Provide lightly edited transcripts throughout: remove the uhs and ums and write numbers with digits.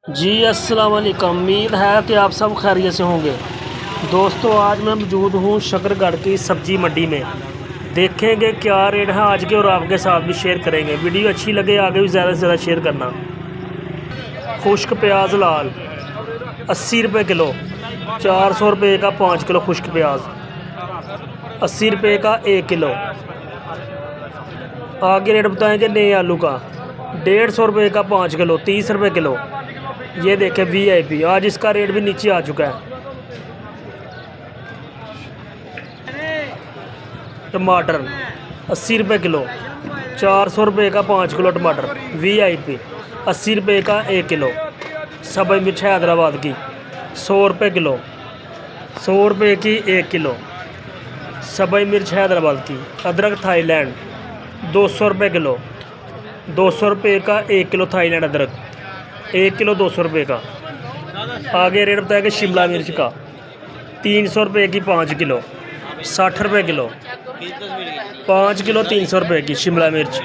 जी अस्सलाम वालेकुम। उम्मीद है कि आप सब खैरियत से होंगे। दोस्तों आज मैं मौजूद हूँ शकरगढ़ की सब्ज़ी मंडी में। देखेंगे क्या रेट है आज के और आपके साथ भी शेयर करेंगे। वीडियो अच्छी लगे आगे भी ज़्यादा से ज़्यादा शेयर करना। खुश्क प्याज लाल 80 रुपये किलो, 400 रुपये का 5 किलो खुश्क प्याज, 80 रुपये का 1 किलो। आगे रेट बताएंगे नए आलू का 150 रुपये का 5 किलो, 30 रुपये किलो। ये देखें VIP, आज इसका रेट भी नीचे आ चुका है। टमाटर 80 रुपये किलो, 400 रुपये का 5 किलो टमाटर VIP, 80 रुपये का 1 किलो। सब्ज़ मिर्च हैदराबाद की 100 रुपये किलो, 100 रुपये की 1 किलो सब्ज़ मिर्च हैदराबाद की। अदरक थाईलैंड 200 रुपये किलो, 200 रुपये का 1 किलो थाईलैंड अदरक, 1 किलो 200 रुपये का। आगे रेट बताया कि शिमला मिर्च का 300 रुपये की 5 किलो, 60 रुपये किलो। 5 किलो 300 रुपये की शिमला मिर्च।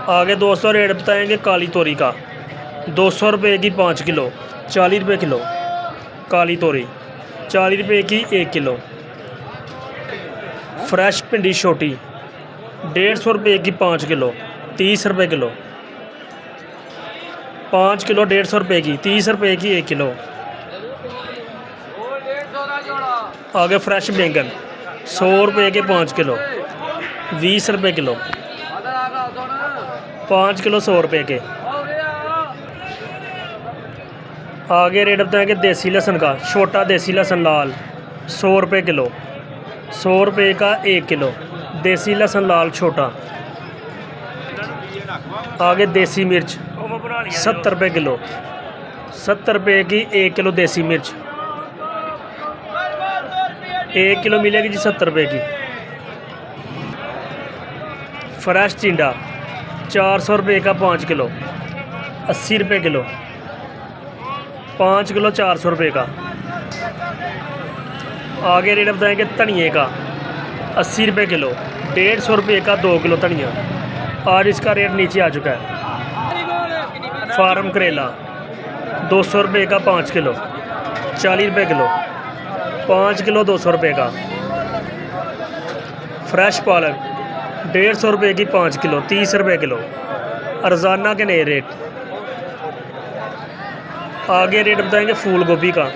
आगे दोस्तों रेट बताएंगे काली तोरी का 200 रुपये की 5 किलो, 40 रुपये किलो। काली तोरी 40 रुपये की 1 किलो। फ्रेश भिंडी छोटी 150 रुपये की 5 किलो, 30 रुपये किलो। 5 किलो 150 रुपये की, 30 रुपये की 1 किलो। आगे फ्रेश बैंगन 100 रुपये के 5 किलो, 20 रुपये किलो। 5 किलो 100 रुपये के। आगे रेट बताएंगे देसी लहसुन का, छोटा देसी लहसुन लाल 100 रुपये किलो, 100 रुपये का 1 किलो देसी लहसुन लाल छोटा। आगे देसी मिर्च 70 रुपये किलो, 70 रुपये की 1 किलो देसी मिर्च। 1 किलो मिलेगी जी 70 रुपये की। फ्रेश टिंडा 400 रुपये का 5 किलो, 80 रुपये किलो। 5 किलो 400 रुपये का। आगे रेट बताएंगे धनिए का 80 रुपये किलो, 150 रुपये का 2 किलो धनिया। आज इसका रेट नीचे आ चुका है। फार्म करेला 200 रुपये का 5 किलो, 40 रुपये किलो। 5 किलो 200 रुपये का। फ्रेश पालक 150 रुपये की 5 किलो, 30 रुपये किलो। रोज़ाना के नए रेट। आगे रेट बताएंगे फूल गोभी का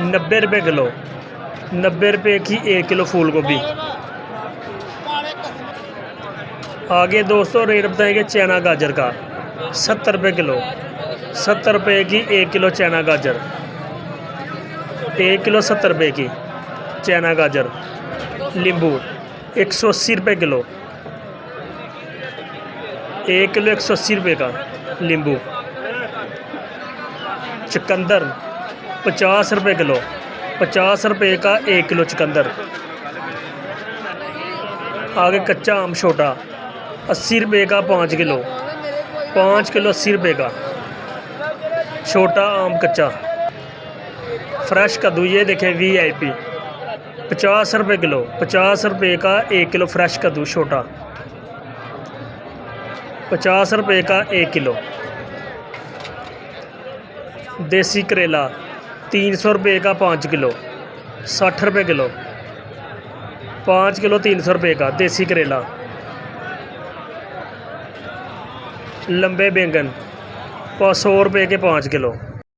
90 रुपये किलो, 90 रुपये की 1 किलो फूल गोभी। आगे दोस्तों रेट बताएंगे चना गाजर का 70 रुपये किलो, 70 रुपये की 1 किलो चना गाजर, 1 किलो 70 रुपये की चना गाजर। नींबू 180 रुपये किलो, 1 किलो 180 रुपये का नींबू। चुकंदर 50 रुपये किलो, 50 रुपये का 1 किलो चुकंदर। आगे कच्चा आम छोटा 80 रुपये का 5 किलो, 5 किलो 80 रुपये का छोटा आम कच्चा। फ्रेश कद्दू ये देखें VIP 50 रुपये किलो, 50 रुपये का 1 किलो फ्रेश कद्दू छोटा, 50 रुपये का 1 किलो। देसी करेला 300 रुपये का 5 किलो, 60 रुपये किलो। 5 किलो 300 रुपये का देसी करेला। लंबे बैंगन 100 रुपये के 5 किलो।